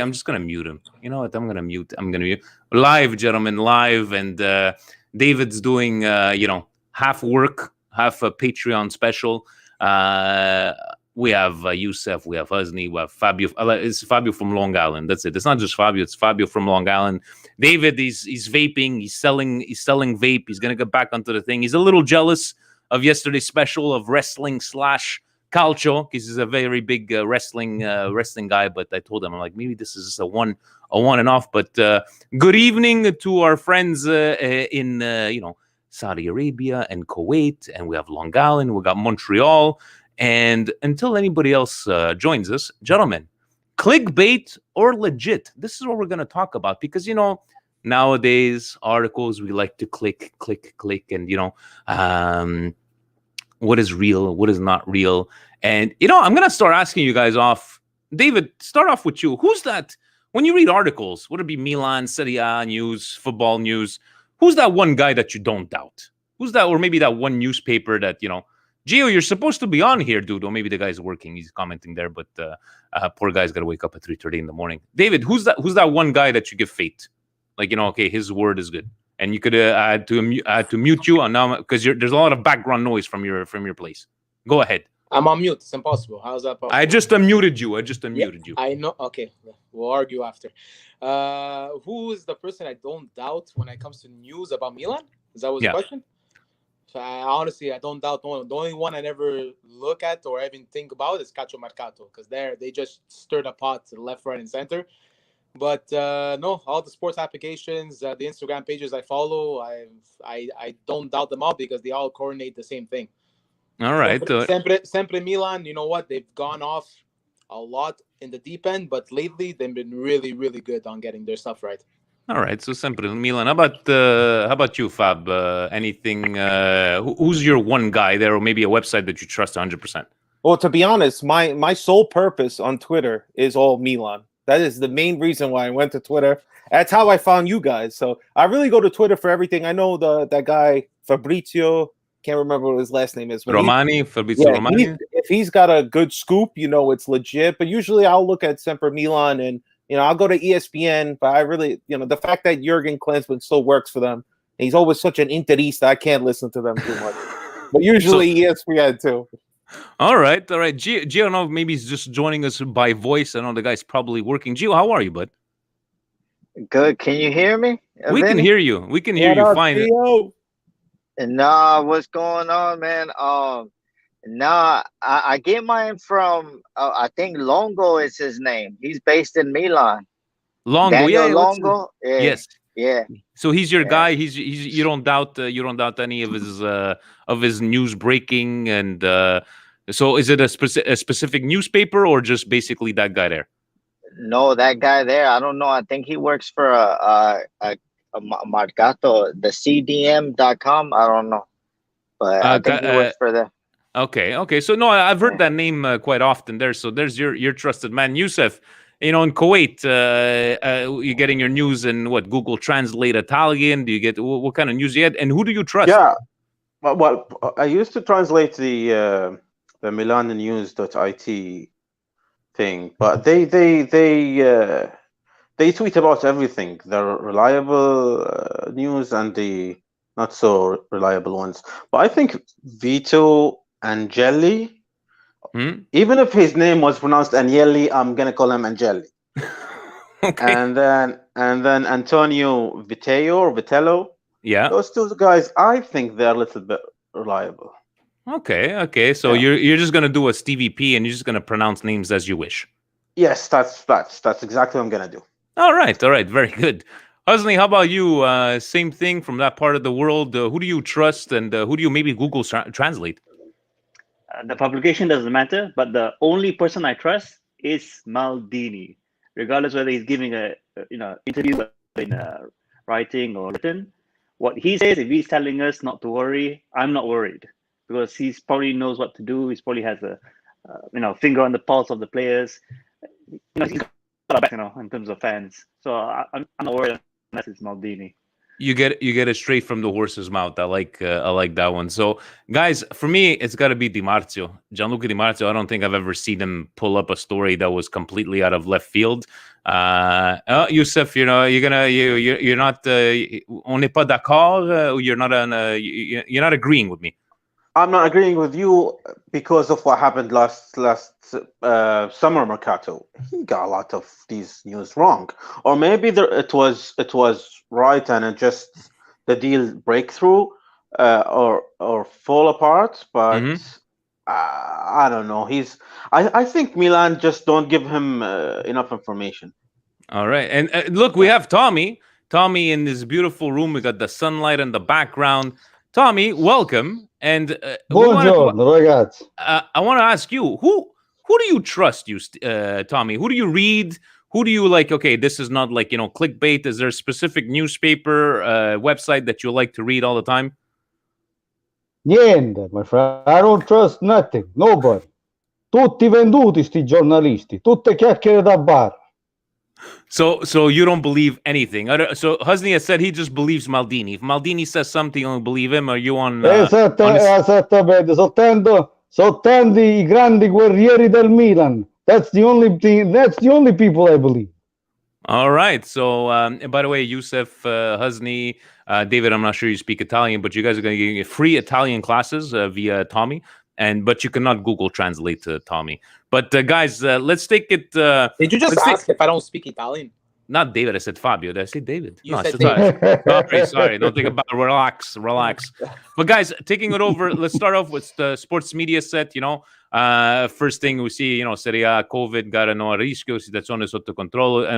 I'm just gonna mute him. You know what? I'm gonna mute. I'm gonna mute live, gentlemen, live. And David's doing, half work, half a Patreon special. Uh, we have Youssef, we have Husney, we have Fabio. It's Fabio from Long Island. That's it. It's not just Fabio. It's Fabio from Long Island. David, he's vaping. He's selling vape. He's gonna get back onto the thing. He's a little jealous of yesterday's special of wrestling slash Calcio, because he's a very big wrestling guy. But I told him, I'm like, maybe this is just a one and off. But good evening to our friends in Saudi Arabia and Kuwait, and we have Long Island, we got Montreal, and until anybody else joins us, gentlemen, clickbait or legit? This is what we're going to talk about, because nowadays articles, we like to click, and what is real, what is not real. And I'm gonna start asking you guys off. David, start off with you. Who's that when you read articles, would it be Milan, Serie A news, football news? Who's that one guy that you don't doubt? Who's that? Or maybe that one newspaper that Gio, you're supposed to be on here, dude. Or maybe the guy's working, he's commenting there, but poor guy's got to wake up at 3:30 in the morning. David, who's that one guy that you give faith? Like, okay, his word is good. And you could add to mute you on now, because there's a lot of background noise from your place. Go ahead. I'm on mute. It's impossible. How's that possible? I just unmuted you. You. I know. Okay, we'll argue after. Who is the person I don't doubt when it comes to news about Milan? Is that was the question? So honestly, I don't doubt no one. The only one I never look at or even think about is Calcio Mercato, because they just stirred a pot to the left, right, and center. But no, all the sports applications, the Instagram pages I follow, I don't doubt them all, because they all coordinate the same thing. All right. Sempre Milan, you know what? They've gone off a lot in the deep end, but lately they've been really, really good on getting their stuff right. All right. So Sempre Milan. How about you, Fab? Anything? Who's your one guy there, or maybe a website that you trust 100%? Well, to be honest, my sole purpose on Twitter is all Milan. That is the main reason why I went to Twitter. That's how I found you guys. So I really go to Twitter for everything. I know that guy Fabrizio, can't remember what his last name is. Fabrizio Romani. If he's got a good scoop, it's legit. But usually I'll look at Sempre Milan, and I'll go to ESPN. But I really, the fact that Jurgen Klinsmann still works for them, and he's always such an Interista, I can't listen to them too much. But usually ESPN too. All right. Gio, I don't know, maybe he's just joining us by voice. I know the guy's probably working. Gio, how are you, bud? Good. Can you hear me? We can hear you. We can hear you fine. Nah, what's going on, man? I get mine from I think Longo is his name. He's based in Milan. Longo, Daniel Longo. Yeah. Yes. Yeah. So he's your guy. He's you don't doubt any of his news breaking. And so is it a specific newspaper, or just basically that guy there? No, that guy there, I don't know. I think he works for a Mercato, the CDM.com. I don't know, but I think he works for them. Okay. So no, I've heard that name quite often there. So there's your trusted man, Youssef. In Kuwait, you're getting your news in what? Google Translate Italian? Do you get what kind of news you get? And who do you trust? Yeah, well, I used to translate the MilanNews.it thing, but they tweet about everything, the reliable news and the not so reliable ones. But I think Vito Angeli, even if his name was pronounced Agnelli, I'm gonna call him Angeli. Okay. And then Antonio Vitello. Yeah. Those two guys, I think they're a little bit reliable. Okay. So you're just gonna do a Stevie P, and you're just gonna pronounce names as you wish. Yes, that's exactly what I'm gonna do. All right, very good. Husney, how about you? Same thing from that part of the world. Who do you trust, and who do you maybe Google Translate? The publication doesn't matter, but the only person I trust is Maldini, regardless whether he's giving a interview in writing or written. What he says, if he's telling us not to worry, I'm not worried, because he probably knows what to do. He probably has a finger on the pulse of the players. He's got a back, in terms of fans. So I'm not worried unless it's Maldini. You get it straight from the horse's mouth. I like that one. So, guys, for me, it's got to be Di Marzio, Gianluca Di Marzio. I don't think I've ever seen him pull up a story that was completely out of left field. Youssef, you're not. On n'est pas d'accord. You're not agreeing with me. I'm not agreeing with you because of what happened last summer mercato. He got a lot of these news wrong, or maybe it was right and it just the deal breakthrough or fall apart. But I don't know. I think Milan just don't give him enough information. All right, and look, we have Tommy in this beautiful room. We got the sunlight in the background. Tommy, welcome. And buongiorno, ragazzi. I want to ask you, who do you trust, Tommy? Who do you read? Who do you like? Okay, this is not like, clickbait. Is there a specific newspaper, website that you like to read all the time? Niente, my friend. I don't trust nothing. Nobody. Tutti venduti sti giornalisti. Tutte chiacchiere da bar. So you don't believe anything. So Husni has said he just believes Maldini. If Maldini says something, you don't believe him. Are you on? Esattamente. Soltanto I grandi guerrieri del Milan. That's the only thing. That's the only people I believe. All right. So, by the way, Youssef, Husni, David, I'm not sure you speak Italian, but you guys are going to get free Italian classes via Tommy. But you cannot Google Translate to Tommy. But guys, let's take it. Did you just ask if I don't speak Italian? Not David. I said Fabio. Did I say David? You said David. Sorry. Don't think about it. Relax. But guys, taking it over. Let's start off with the sports media set. First thing we see, Serie A, COVID, gara no a rischio, situazione sotto controllo. I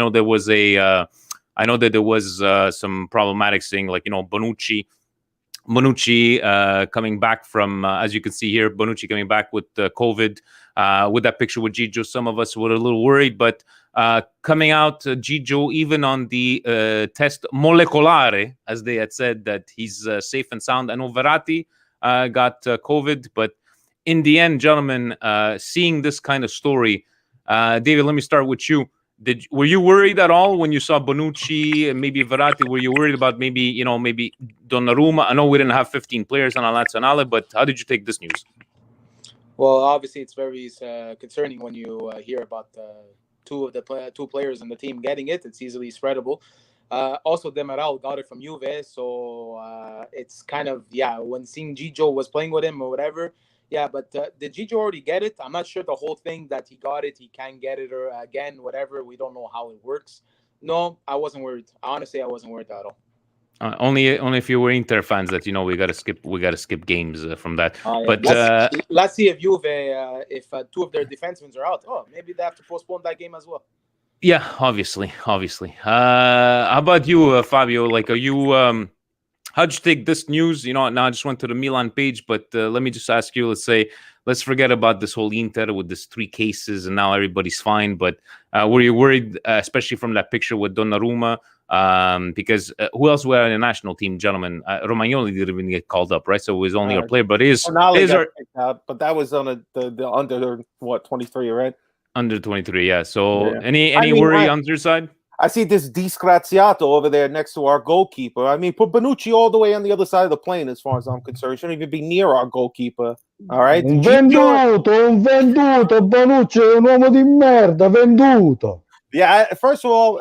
know that there was some problematic thing, like Bonucci coming back from, as you can see here, Bonucci coming back with COVID, with that picture with Gigio. Some of us were a little worried, but coming out, Gigio, even on the test molecolare, as they had said, that he's safe and sound. I know Verratti got COVID, but in the end, gentlemen, seeing this kind of story, David, let me start with you. Were you worried at all when you saw Bonucci and maybe Verratti? Were you worried about maybe Donnarumma? I know we didn't have 15 players on La Nazionale, but how did you take this news? Well, obviously, it's very concerning when you hear about two players in the team getting it. It's easily spreadable. Also, Demiral got it from Juve, so it's kind of, when seeing Gigio was playing with him or whatever. Yeah, but did Gigio already get it? I'm not sure the whole thing that he got it, he can get it or again, whatever. We don't know how it works. No, I wasn't worried. Honestly, I wasn't worried at all. Only if you were Inter fans that we gotta skip games from that. Yeah. But let's see if Juve, if two of their defensemen are out, maybe they have to postpone that game as well. Yeah, obviously. How about you, Fabio? Like, are you? How'd you take this news? Now I just went to the Milan page, but let me just ask you, let's forget about this whole Inter with this 3 cases and now everybody's fine. But were you worried, especially from that picture with Donnarumma? Because who else were in the national team, gentlemen? Romagnoli didn't even get called up, right? So it was only our player, but but that was on the under 23, right? Under 23, yeah. So any worry on your side? I see this disgraziato over there next to our goalkeeper. I mean, put Bonucci all the way on the other side of the plane, as far as I'm concerned. Shouldn't even be near our goalkeeper. All right. Un venduto. Bonucci è un uomo di merda. Venduto. Yeah. First of all,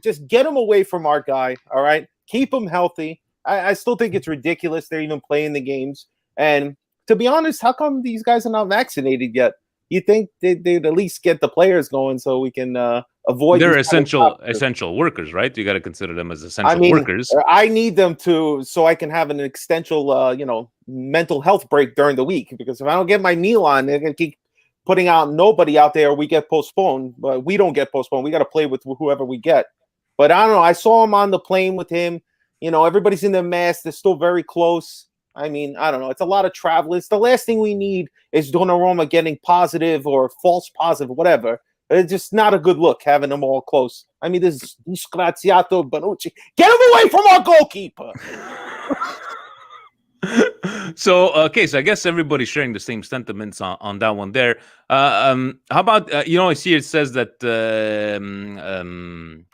just get him away from our guy. All right. Keep him healthy. I still think it's ridiculous they're even playing the games. And to be honest, how come these guys are not vaccinated yet? You think they'd at least get the players going so we can avoid. They're essential workers, right? You got to consider them as essential workers. I need them so I can have an essential, mental health break during the week. Because if I don't get my meal on, they're gonna keep putting out nobody out there. We get postponed, but we don't get postponed. We got to play with whoever we get. But I don't know. I saw him on the plane with him. Everybody's in their masks. They're still very close. I mean, I don't know. It's a lot of travel. It's the last thing we need is Donnarumma getting positive or false positive, whatever. It's just not a good look having them all close. I mean, this disgraziato Bonucci. Get him away from our goalkeeper. So okay, so I guess everybody's sharing the same sentiments on that one there. How about I see it says that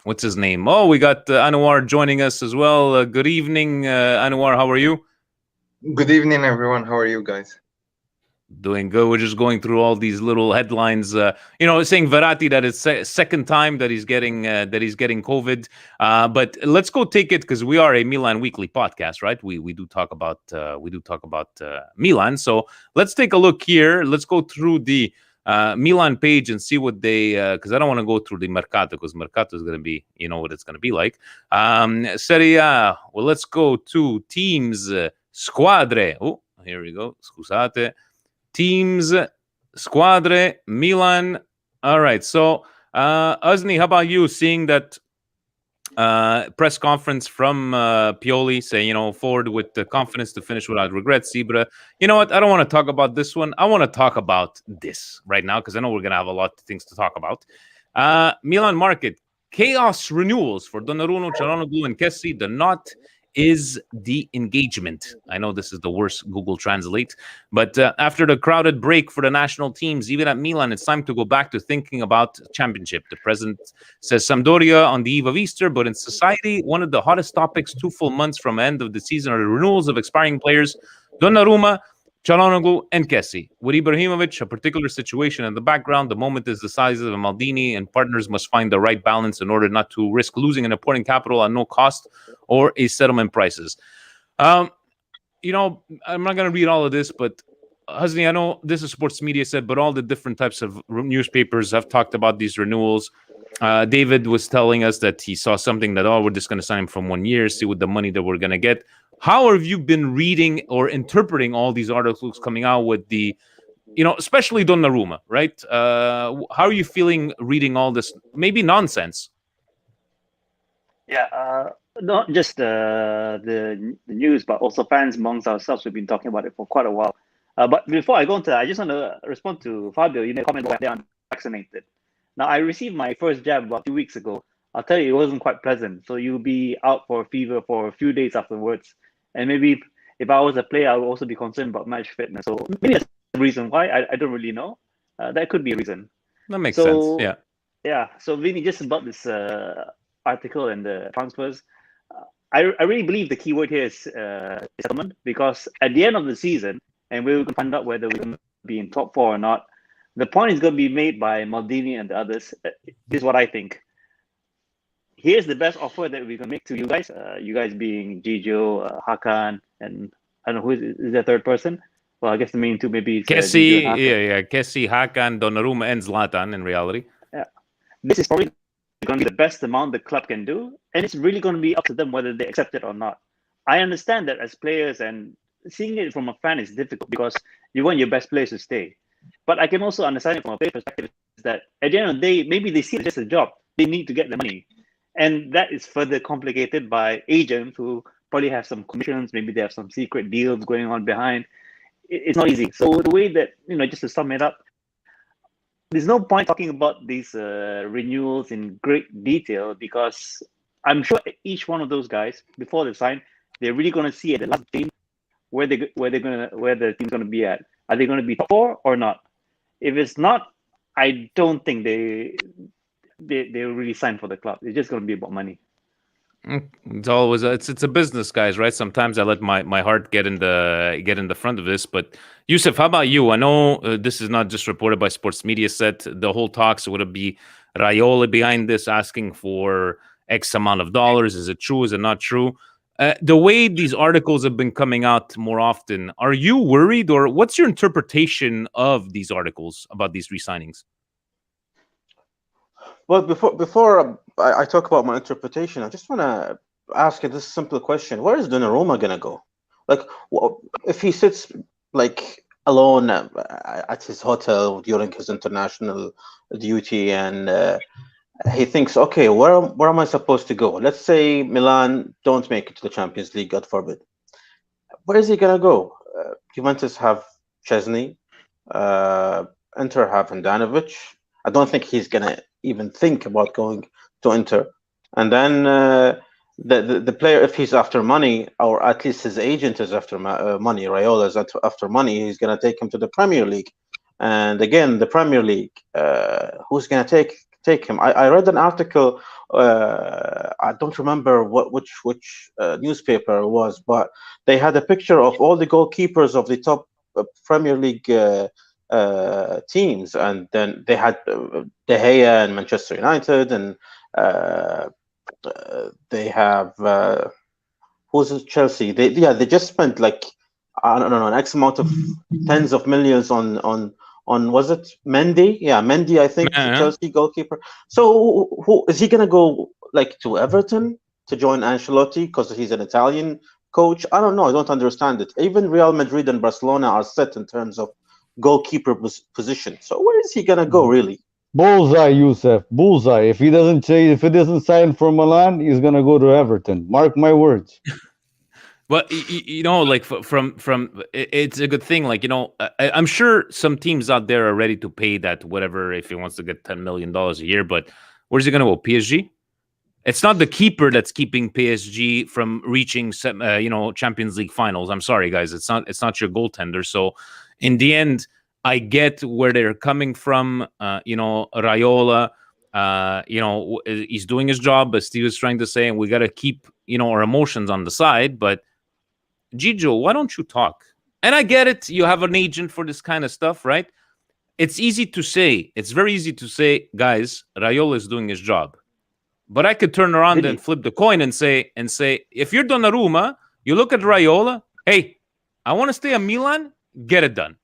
what's his name? Oh, we got Anwar joining us as well. Good evening, Anwar. How are you? Good evening, everyone. How are you guys? Doing good. We're just going through all these little headlines. Saying Verratti that it's second time that he's getting COVID. But let's go take it because we are a Milan weekly podcast, right? We do talk about Milan. So let's take a look here. Let's go through the Milan page and see what they. Because I don't want to go through the Mercato because Mercato is going to be, what it's going to be like. Serie A. Well, let's go to teams, squadre. Oh, here we go. Scusate. Teams, squadre, Milan. All right. So, Uzni, how about you seeing that press conference from Pioli saying, forward with the confidence to finish without regrets, Ibra. You know what? I don't want to talk about this one. I want to talk about this right now because I know we're going to have a lot of things to talk about. Milan market, chaos renewals for Donnarumma, Çalhanoğlu, and Kessie. The not is the engagement. I know this is the worst Google Translate, but after the crowded break for the national teams, even at Milan, it's time to go back to thinking about championship. The president says Sampdoria on the eve of Easter, but in society, one of the hottest topics 2 full months from end of the season are the renewals of expiring players, Donnarumma, Çalhanoğlu, and Kessie. With Ibrahimovic, a particular situation in the background, the moment is decisive, and Maldini and partners must find the right balance in order not to risk losing an important capital at no cost or a settlement prices. I'm not going to read all of this, but Husni, I know this is sports media said, but all the different types of newspapers have talked about these renewals. David was telling us that he saw something that, we're just going to sign him from 1 year, see what the money that we're going to get. How have you been reading or interpreting all these articles coming out with the, especially Donnarumma, right? How are you feeling reading all this, maybe nonsense? Yeah, not just the news, but also fans amongst ourselves. We've been talking about it for quite a while. But before I go into that, I just want to respond to Fabio. You made a comment about they're unvaccinated. Now, I received my first jab about 2 weeks ago. I'll tell you, it wasn't quite pleasant. So you'll be out for a fever for a few days afterwards. And maybe if I was a player, I would also be concerned about match fitness. So maybe that's the reason why. I don't really know. That could be a reason. That makes sense, yeah. Yeah, so Vinny, just about this article and the transfers, I really believe the key word here is settlement, because at the end of the season, and we're going to find out whether we're going to be in top 4 or not, the point is going to be made by Maldini and the others. This is what I think. Here's the best offer that we can make to you guys being Gigio, Hakan, and I don't know, who is the third person? Well, I guess the main two maybe. Kessie, Kessie, Hakan, Donnarumma, and Zlatan in reality. Yeah. This is probably going to be the best amount the club can do, and it's really going to be up to them whether they accept it or not. I understand that as players, and seeing it from a fan is difficult because you want your best players to stay. But I can also understand it from a player perspective is that at the end of the day, maybe they see it as just a job. They need to get the money. And that is further complicated by agents who probably have some commissions, maybe they have some secret deals going on behind. It's not easy. So the way that, just to sum it up, there's no point talking about these renewals in great detail, because I'm sure each one of those guys, before they sign, they're really going to see at the last game where the team's going to be at. Are they going to be top 4 or not? If it's not, I don't think they will really sign for the club. It's just going to be about money. It's always it's a business, guys, right? Sometimes I let my heart get in the front of this. But Yusuf, how about you? I know this is not just reported by Sports Media Set. The whole talks, would it be Raiola behind this, asking for X amount of dollars? Is it true? Is it not true? The way these articles have been coming out more often, are you worried, or what's your interpretation of these articles about these re-signings? Well, before I talk about my interpretation, I just want to ask you this simple question: where is Donnarumma gonna go? Like, if he sits like alone at his hotel during his international duty, and he thinks, okay, where am I supposed to go? Let's say Milan don't make it to the Champions League, God forbid. Where is he gonna go? Juventus have Chesney, Inter have Handanovic. I don't think he's gonna even think about going to Inter. And then the player, if he's after money, or at least his agent is after money, Raiola is after money, he's going to take him to the Premier League. And again, the Premier League, who's going to take him? I read an article. I don't remember which newspaper it was, but they had a picture of all the goalkeepers of the top Premier League teams, and then they had De Gea and Manchester United, and they have who's it, Chelsea. They just spent like, I don't know, an X amount of tens of millions on was it Mendy? Yeah, Mendy, I think, Chelsea goalkeeper. So who is he gonna go, like, to Everton to join Ancelotti because he's an Italian coach? I don't know. I don't understand it. Even Real Madrid and Barcelona are set in terms of goalkeeper position. So where is he gonna go, really? Bullseye, Youssef. Bullseye. If he doesn't sign for Milan, he's gonna go to Everton. Mark my words. Well, you know, like from it's a good thing. Like, you know, I'm sure some teams out there are ready to pay that whatever if he wants to get $10 million a year. But where's he going to go? PSG? It's not the keeper that's keeping PSG from reaching, you know, Champions League finals. I'm sorry, guys. It's not your goaltender. So in the end, I get where they're coming from. You know, Raiola. You know, he's doing his job, as Steve was trying to say, and we got to keep, you know, our emotions on the side. But Gijo, why don't you talk? And I get it. You have an agent for this kind of stuff, right? It's easy to say. It's very easy to say, guys, Raiola is doing his job. But I could turn around and flip the coin and say, if you're Donnarumma, you look at Raiola, hey, I want to stay at Milan, get it done.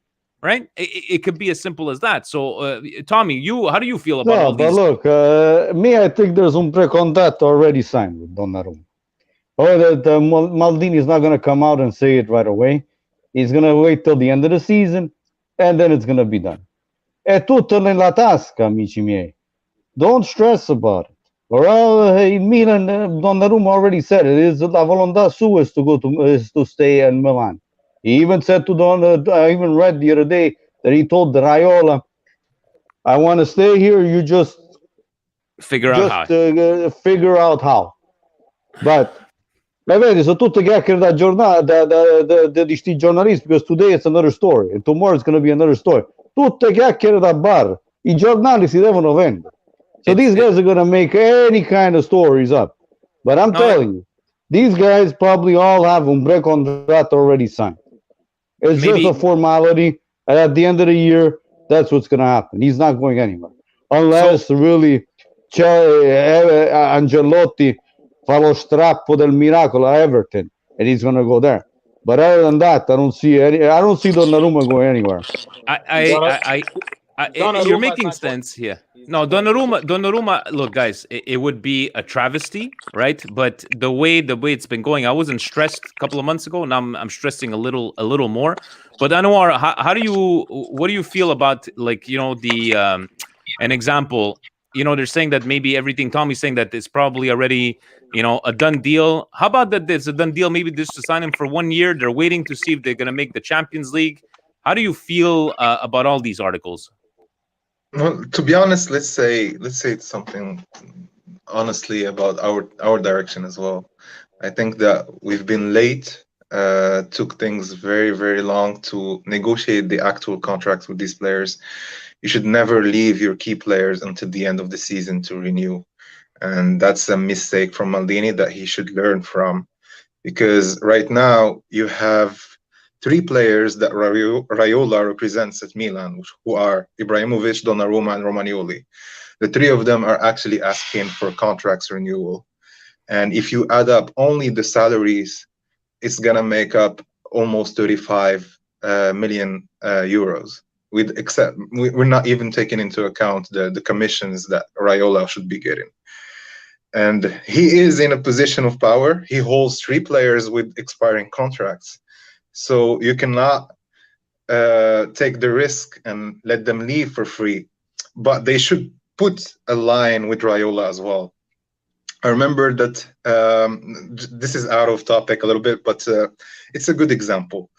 Right? It could be as simple as that. So, Tommy, how do you feel about all these? Look, me, I think there's un pre-contratto already signed with Donnarumma. Maldini is not going to come out and say it right away. He's going to wait till the end of the season, and then it's going to be done. È tutto nella tasca, amici miei. Don't stress about it. Or in Milan, Donnarumma already said it. La volontà sua is to stay in Milan. He even said to I even read the other day that he told Raiola, I want to stay here. You just figure out how. But vedi, sono tutte chiacchiere da giornata di sti giornalisti, because today it's another story and tomorrow it's going to be another story. Tutte chiacchiere da bar. I giornali si devono vendere. So these guys are going to make any kind of stories up. But I'm telling you, these guys probably all have un pre-contratto already signed. It's just a formality. And at the end of the year, that's what's going to happen. He's not going anywhere. Unless really Ancelotti fa lo strappo del miracolo a Everton, and he's going to go there. But other than that, I don't see Donnarumma going anywhere. You're making sense here. No, Donnarumma. Look, guys, it would be a travesty, right? But the way it's been going, I wasn't stressed a couple of months ago. Now I'm stressing a little more. But Anwar, what do you feel about, like, you know, the an example? You know, they're saying that maybe everything. Tommy's saying that it's probably already, you know, a done deal. How about that? There's a done deal. Maybe just to sign him for 1 year. They're waiting to see if they're going to make the Champions League. How do you feel about all these articles? Well, to be honest, let's say something honestly about our direction as well. I think that we've been late. Took things very, very long to negotiate the actual contracts with these players. You should never leave your key players until the end of the season to renew. And that's a mistake from Maldini that he should learn from. Because right now you have 3 players that Raiola represents at Milan, who are Ibrahimovic, Donnarumma, and Romagnoli. The 3 of them are actually asking for contracts renewal. And if you add up only the salaries, it's going to make up almost 35 million euros. We're not even taking into account the commissions that Raiola should be getting. And he is in a position of power. He holds 3 players with expiring contracts. So you cannot take the risk and let them leave for free. But they should put a line with Raiola as well. I remember that this is out of topic a little bit, but it's a good example.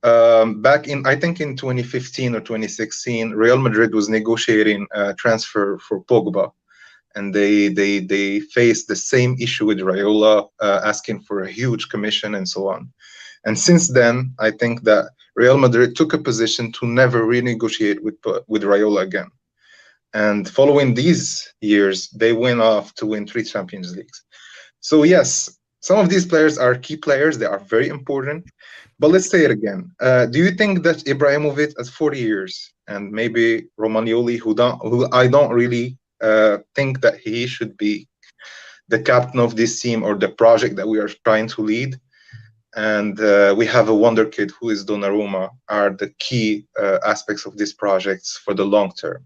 Back in, I think in 2015 or 2016, Real Madrid was negotiating a transfer for Pogba. and they faced the same issue with Raiola, asking for a huge commission and so on. And since then, I think that Real Madrid took a position to never renegotiate with Raiola again. And following these years, they went off to win 3 Champions Leagues. So yes, some of these players are key players. They are very important. But let's say it again. Do you think that Ibrahimovic at 40 years and maybe Romagnoli, who I don't really think that he should be the captain of this team or the project that we are trying to lead, and we have a wonder kid who is Donnarumma, are the key aspects of this project for the long term?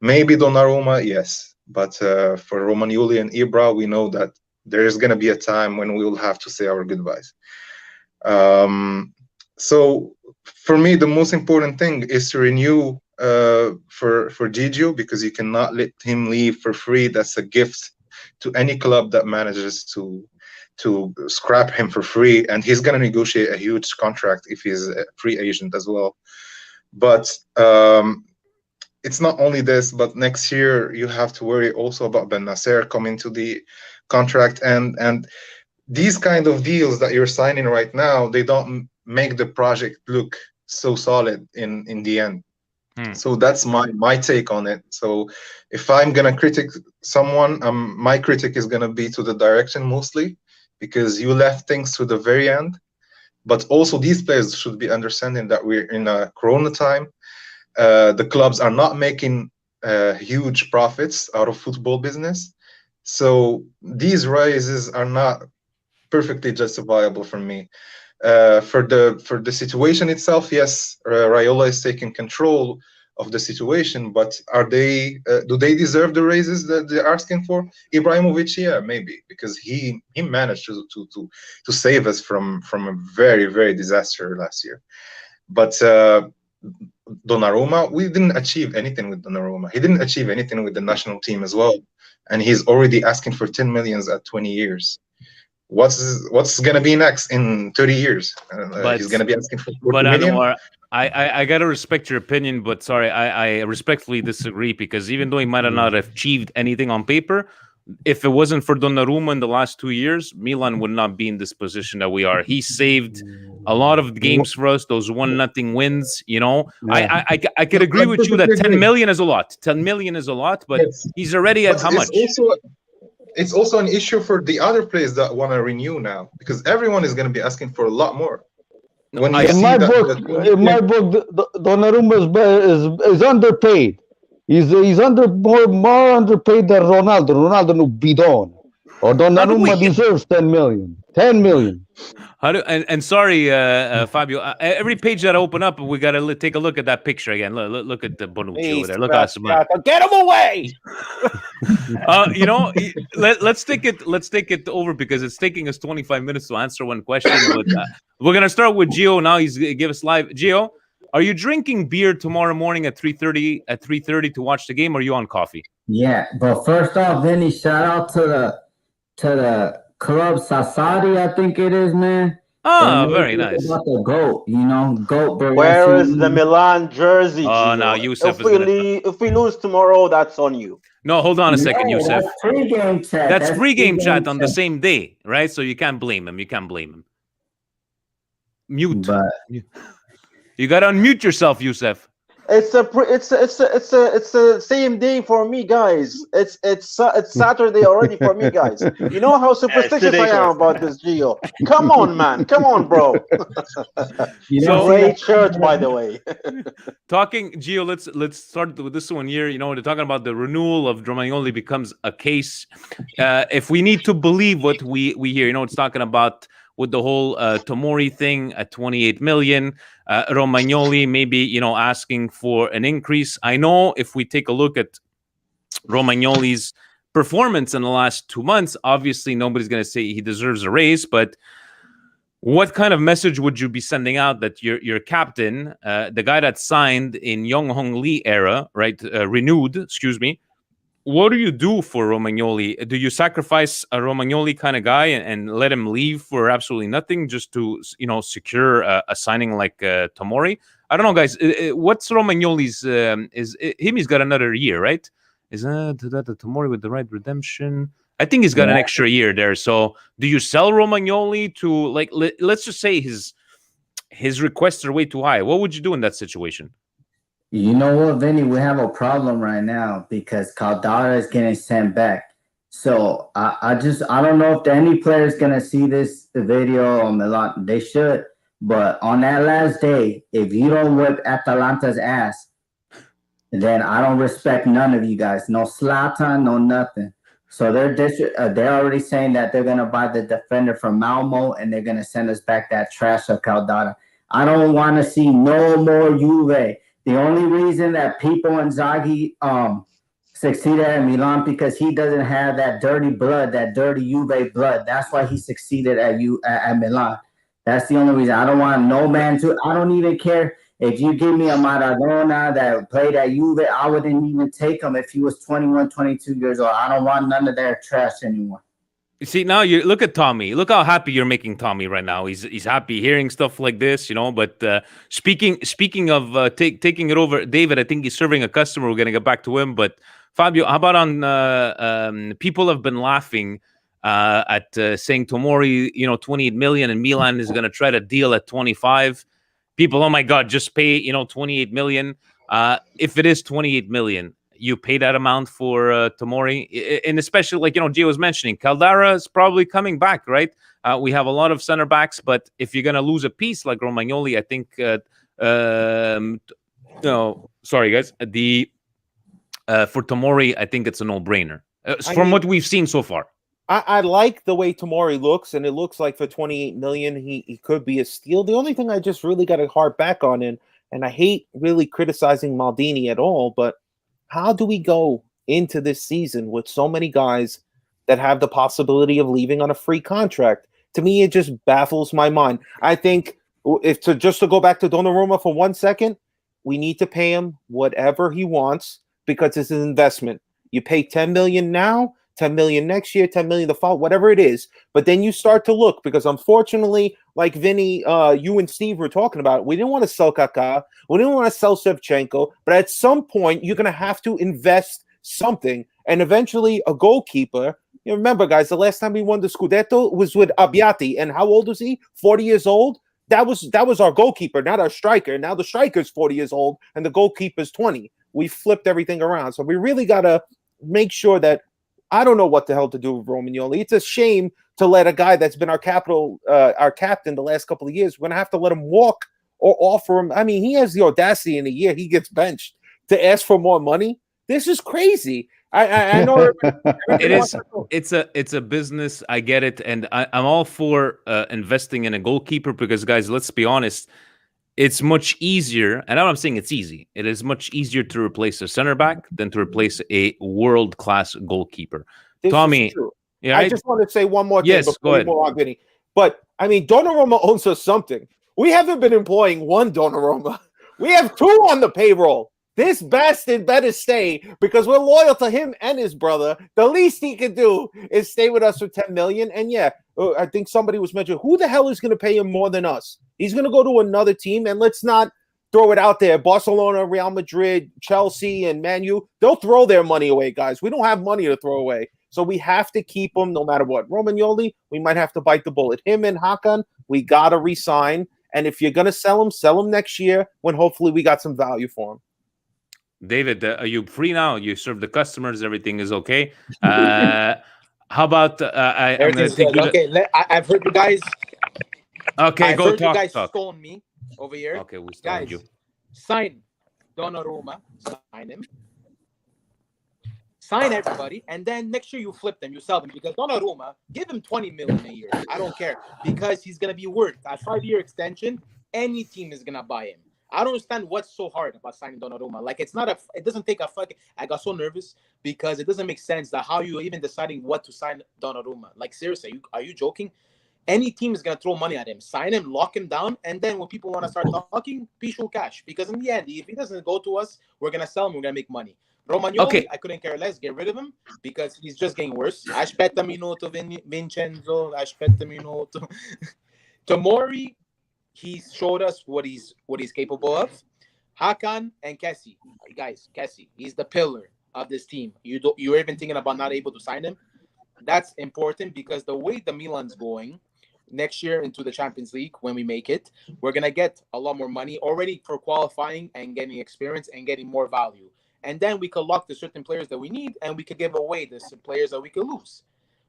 Maybe Donnarumma, yes, but for Romagnoli and Ibra, we know that there is going to be a time when we will have to say our goodbyes. So for me, the most important thing is to renew for Gigio, because you cannot let him leave for free. That's a gift to any club that manages to scrap him for free, and he's going to negotiate a huge contract if he's a free agent as well. But it's not only this, but next year you have to worry also about Ben Nasser coming to the contract, and these kind of deals that you're signing right now, they don't make the project look so solid in the end. So that's my take on it. So if I'm gonna critic someone, my critic is gonna be to the direction mostly, because you left things to the very end. But also these players should be understanding that we're in a Corona time. The clubs are not making huge profits out of football business, so these raises are not perfectly justifiable for me. For the situation itself, yes, Raiola is taking control of the situation, but are they? Do they deserve the raises that they're asking for? Ibrahimovic, yeah, maybe, because he managed to save us from a very, very disaster last year. But Donnarumma, we didn't achieve anything with Donnarumma. He didn't achieve anything with the national team as well, and he's already asking for 10 millions at 20 years. What's gonna be next in 30 years? He's gonna be asking for 40 million. Anwar, I gotta respect your opinion, but sorry, I respectfully disagree, because even though he might have not achieved anything on paper, if it wasn't for Donnarumma in the last 2 years, Milan would not be in this position that we are. He saved a lot of games for us, those 1-0 wins, you know. Yeah. I could agree with you that 10 million is a lot. 10 million is a lot, but he's already at how much? It's also an issue for the other players that want to renew now, because everyone is going to be asking for a lot more. In my book, Donnarumma is underpaid. He's more underpaid than Ronaldo. Ronaldo no bidon. Or Donnarumma deserves 10 million. 10 million. Sorry, Fabio. Every page that I open up, we gotta take a look at that picture again. Look at the Bonucci over there. Look at Asma. Get him away! You know, let's take it over, because it's taking us 25 minutes to answer one question. But we're gonna start with Gio now. He's gonna give us live. Gio, are you drinking beer tomorrow morning at 3:30 to watch the game, or are you on coffee? Yeah, but first off, Vinny, shout out to the Club Sassadi, I think it is, man. Oh, very nice. About the GOAT, you know, GOAT. Where is the Milan jersey? Oh, no, Yusuf if we lose tomorrow, that's on you. No, hold on a second, Yusuf. That's pre-game chat. That's pre-game chat on the same day, right? So you can't blame him. Mute. But you gotta unmute yourself, Yusuf. It's the same day for me, guys. It's Saturday already for me, guys. You know how superstitious I am about this, Gio. Come on, man. Come on, bro. Great shirt, by the way. Talking, Gio, let's start with this one here. You know, they're talking about the renewal of Romagnoli becomes a case. If we need to believe what we hear, you know, it's talking about with the whole Tomori thing at 28 million. Romagnoli maybe, you know, asking for an increase. I know if we take a look at Romagnoli's performance in the last 2 months, obviously nobody's going to say he deserves a raise, but what kind of message would you be sending out that your captain, the guy that signed in Young Hong Lee era, right, renewed, excuse me, what do you do for Romagnoli? Do you sacrifice a Romagnoli kind of guy and let him leave for absolutely nothing just to, you know, secure a signing like Tomori? I don't know, guys. What's Romagnoli's? He's got another year, right? Is Tomori with the right redemption? I think he's got an extra year there. So do you sell Romagnoli to, like, let's just say his requests are way too high? What would you do in that situation? You know what, Vinny? We have a problem right now because Caldara is getting sent back. So I don't know if any player is gonna see this video on Milan. They should, but on that last day, if you don't whip Atalanta's ass, then I don't respect none of you guys. No Zlatan, no nothing. So they're already saying that they're gonna buy the defender from Malmo and they're gonna send us back that trash of Caldara. I don't want to see no more Juve. The only reason that people Inzaghi succeeded at Milan because he doesn't have that dirty blood, that dirty Juve blood. That's why he succeeded at Milan. That's the only reason. I don't want no man to. I don't even care if you give me a Maradona that played at Juve. I wouldn't even take him if he was 21, 22 years old. I don't want none of their trash anymore. You see, now you look at Tommy. Look how happy you're making Tommy right now. He's happy hearing stuff like this, you know. But speaking of taking it over, David, I think he's serving a customer. We're gonna get back to him. But Fabio, how about on people have been laughing at saying Tomori, 28 million, and Milan is gonna try to deal at 25. People, oh my God, just pay 28 million. If it is 28 million. You pay that amount for Tomori, and especially like Gio was mentioning, Caldara is probably coming back, right? We have a lot of center backs, but if you're gonna lose a piece like Romagnoli, I think sorry guys, for Tomori, I think it's a no-brainer from what we've seen so far. I like the way Tomori looks, and it looks like for 28 million, he could be a steal. The only thing I just really got to harp back on, and I hate really criticizing Maldini at all, but how do we go into this season with so many guys that have the possibility of leaving on a free contract? To me, it just baffles my mind. I think just to go back to Donnarumma for 1 second, we need to pay him whatever he wants because it's an investment. You pay 10 million now, 10 million next year, 10 million the fall, whatever it is. But then you start to look, because unfortunately, like Vinny, you and Steve were talking about, we didn't want to sell Kaká, we didn't want to sell Shevchenko, but at some point, you're going to have to invest something. And eventually, a goalkeeper, remember, guys, the last time we won the Scudetto was with Abbiati. And how old was he? 40 years old? That was our goalkeeper, not our striker. Now the striker's 40 years old, and the goalkeeper's 20. We flipped everything around. So we really got to make sure that I don't know what the hell to do with Romagnoli. It's a shame to let a guy that's been our captain the last couple of years, we're going to have to let him walk or offer him. I mean, he has the audacity in a year he gets benched to ask for more money. This is crazy. I know it is. It's a business. I get it, and I'm all for investing in a goalkeeper because, guys, let's be honest. It's much easier, and I'm saying it's easy. It is much easier to replace a center back than to replace a world-class goalkeeper. Tommy, yeah, I just want to say one more thing before we move on, Vinny. But I mean, Donnarumma owns us something. We haven't been employing one Donnarumma. We have two on the payroll. This bastard better stay because we're loyal to him and his brother. The least he can do is stay with us for 10 million. And yeah, I think somebody was mentioning, who the hell is going to pay him more than us? He's going to go to another team, and let's not throw it out there. Barcelona, Real Madrid, Chelsea, and Man U, they'll throw their money away, guys. We don't have money to throw away. So we have to keep him no matter what. Romagnoli, we might have to bite the bullet. Him and Hakan, we got to re-sign. And if you're going to sell him next year when hopefully we got some value for him. David, are you free now? You serve the customers. Everything is okay. How about I'm going to take you? Okay, I've heard you guys. Okay, go talk. You guys stone me over here. Okay, we stoned guys, you. Sign Donnarumma. Sign him. Sign everybody, and then next year you flip them, you sell them, because Donnarumma, give him 20 million a year. I don't care, because he's gonna be worth a 5-year extension. Any team is gonna buy him. I don't understand what's so hard about signing Donnarumma. Like, it doesn't take a fucking. I got so nervous because it doesn't make sense that how you even deciding what to sign Donnarumma. Like, seriously, are you joking? Any team is gonna throw money at him, sign him, lock him down, and then when people want to start talking, Pichu cash. Because in the end, if he doesn't go to us, we're gonna sell him. We're gonna make money. Romagnoli, okay. I couldn't care less. Get rid of him because he's just getting worse. Aspetta minuto, Vincenzo. Aspetta minuto. Tomori, he showed us what he's capable of. Hakan and Kessie. Guys, Kessie, he's the pillar. of this team. You're even thinking about not able to sign him. That's important because the way the Milan's going next year into the Champions League, when we make it, we're gonna get a lot more money already for qualifying and getting experience and getting more value. And then we could lock the certain players that we need, and we could give away the players that we could lose.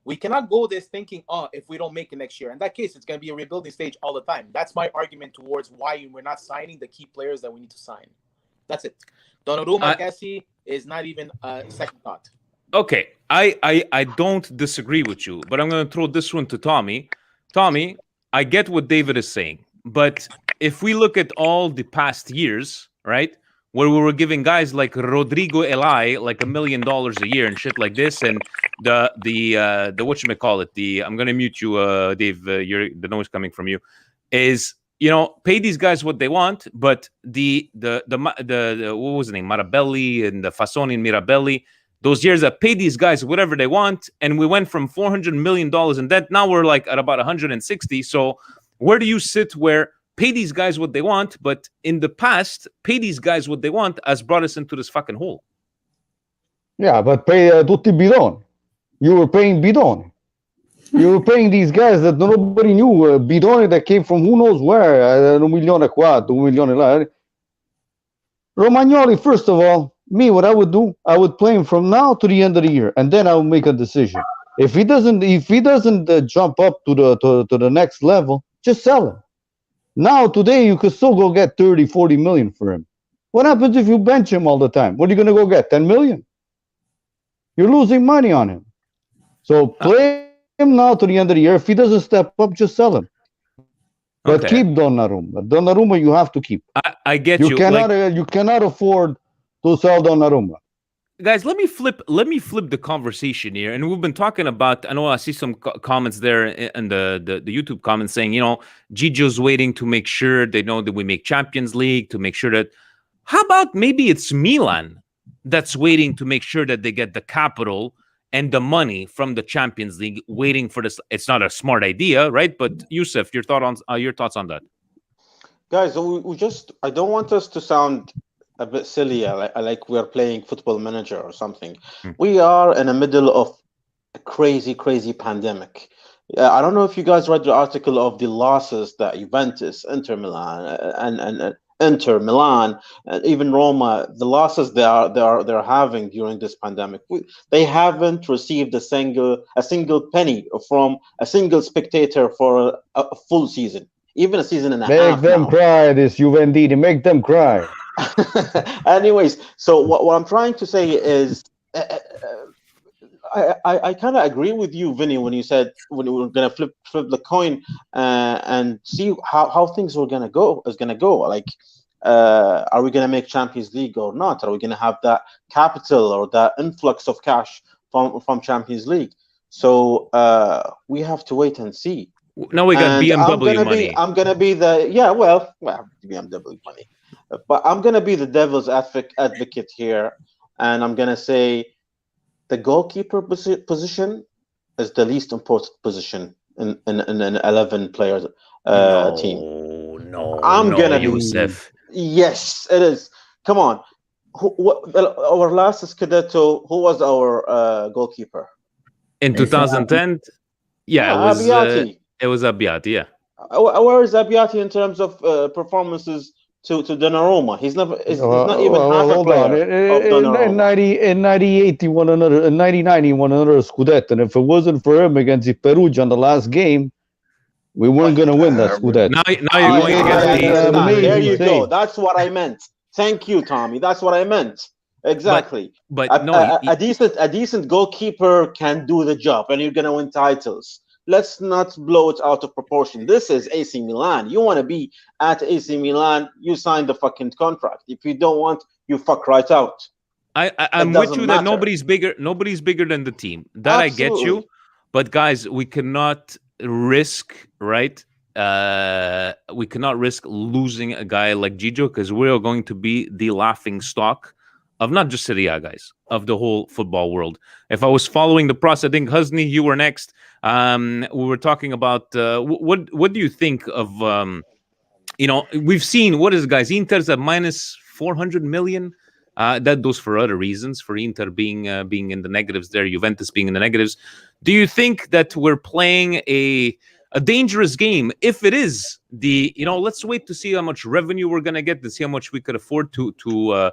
We cannot go this thinking, oh, if we don't make it next year. In that case, it's going to be a rebuilding stage all the time. That's my argument towards why we're not signing the key players that we need to sign. That's it. Donnarumma, Kessie is not even a second thought. Okay, I don't disagree with you, but I'm going to throw this one to Tommy. Tommy, I get what David is saying, but if we look at all the past years, right, where we were giving guys like Rodrigo Eli like $1 million a year and shit like this, and the whatchamacallit, I'm gonna mute you, Dave. The noise coming from you is, pay these guys what they want, but the what was the name, Marabelli and the Fasoni and Mirabelli, those years that pay these guys whatever they want, and we went from $400 million in debt. Now we're like at about 160. So where do you sit where pay these guys what they want, but in the past, pay these guys what they want has brought us into this fucking hole? Yeah, but pay tutti bidoni. You were paying bidoni. You were paying these guys that nobody knew. Bidoni that came from who knows where. 1 milione qua, 2 milioni là. Romagnoli, first of all, what I would do, I would play him from now to the end of the year, and then I would make a decision. If he doesn't jump up to the next level, just sell him. Now, today, you could still go get 30, 40 million for him. What happens if you bench him all the time? What are you going to go get? 10 million? You're losing money on him. So play him now to the end of the year. If he doesn't step up, just sell him. But keep Donnarumma. Donnarumma, you have to keep. I get you. You cannot afford to sell Donnarumma. Guys, let me flip the conversation here. And we've been talking about, I know I see some comments there in the YouTube comments saying, Gigio's waiting to make sure they know that we make Champions League, to make sure that, how about maybe it's Milan that's waiting to make sure that they get the capital and the money from the Champions League, waiting for this. It's not a smart idea, right? But Youssef, your thoughts on that? Guys, I don't want us to sound a bit silly, like we're playing Football Manager or something. We are in the middle of a crazy pandemic. I don't know if you guys read the article of the losses that Juventus, Inter Milan, and even Roma, the losses they're having during this pandemic. They haven't received a single penny from a single spectator for a full season, even a season and a half. Make them cry, this Juventini. Make them cry. Anyways, so what I'm trying to say is, I kind of agree with you, Vinny, when you said when we were gonna flip the coin and see how things were gonna go. Like, are we gonna make Champions League or not? Are we gonna have that capital or that influx of cash from Champions League? So we have to wait and see. Now we got BMW money. I'm gonna be the BMW money. But I'm going to be the devil's advocate here, and I'm going to say the goalkeeper position is the least important position in an 11-player team. I'm going to be Youssef. Yes, it is. Come on. Our last Scudetto, who was our goalkeeper? In 2010? Yeah, it was Abbiati, yeah. Where is Abbiati in terms of performances to Donnarumma? He's not even half a player of Donnarumma. In 98, he won another. In 99, he won another Scudetto. And if it wasn't for him against the Perugia on the last game, we weren't going to win that Scudetto. Now you're going against the... There you go. That's what I meant. Thank you, Tommy. That's what I meant. Exactly. But a decent goalkeeper can do the job, and you're going to win titles. Let's not blow it out of proportion. This is AC Milan. You want to be at AC Milan, you sign the fucking contract. If you don't want, you fuck right out. I'm with you that nobody's bigger than the team. That absolutely. I get you. But guys, we cannot risk, right? We cannot risk losing a guy like Gigio, because we are going to be the laughing stock of not just Serie A, guys, of the whole football world. If I was following the process, I think Husni, you were next. We were talking about what do you think of we've seen, what is it, guys? Inter's at minus 400 million That goes for other reasons, for Inter being in the negatives there, Juventus being in the negatives. Do you think that we're playing a dangerous game? If it is let's wait to see how much revenue we're gonna get, to see how much we could afford to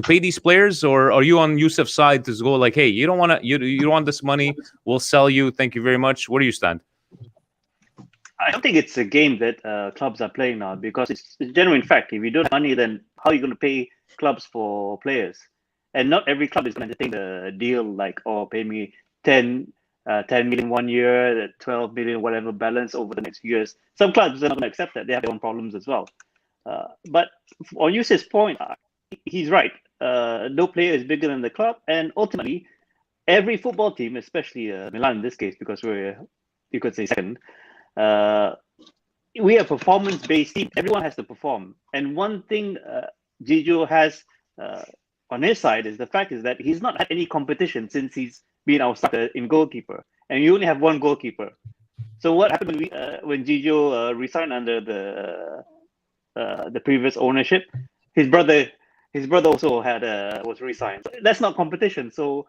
pay these players, or are you on Yusuf's side to go like, hey, you don't want this money, we'll sell you, thank you very much? Where do you stand? I don't think it's a game that clubs are playing now, because it's a genuine fact. If you don't have money, then how are you going to pay clubs for players? And not every club is going to take the deal like, oh, pay me 10 million 1 year, 12 million, whatever balance over the next few years. Some clubs are not going to accept that. They have their own problems as well. But on Yusuf's point, he's right. No player is bigger than the club. And ultimately, every football team, especially Milan in this case, because you could say second, we are a performance-based team. Everyone has to perform. And one thing Gigio has on his side is the fact is that he's not had any competition since he's been our starter in goalkeeper. And you only have one goalkeeper. So what happened when Gigio resigned under the previous ownership? His brother also was resigned. So that's not competition. So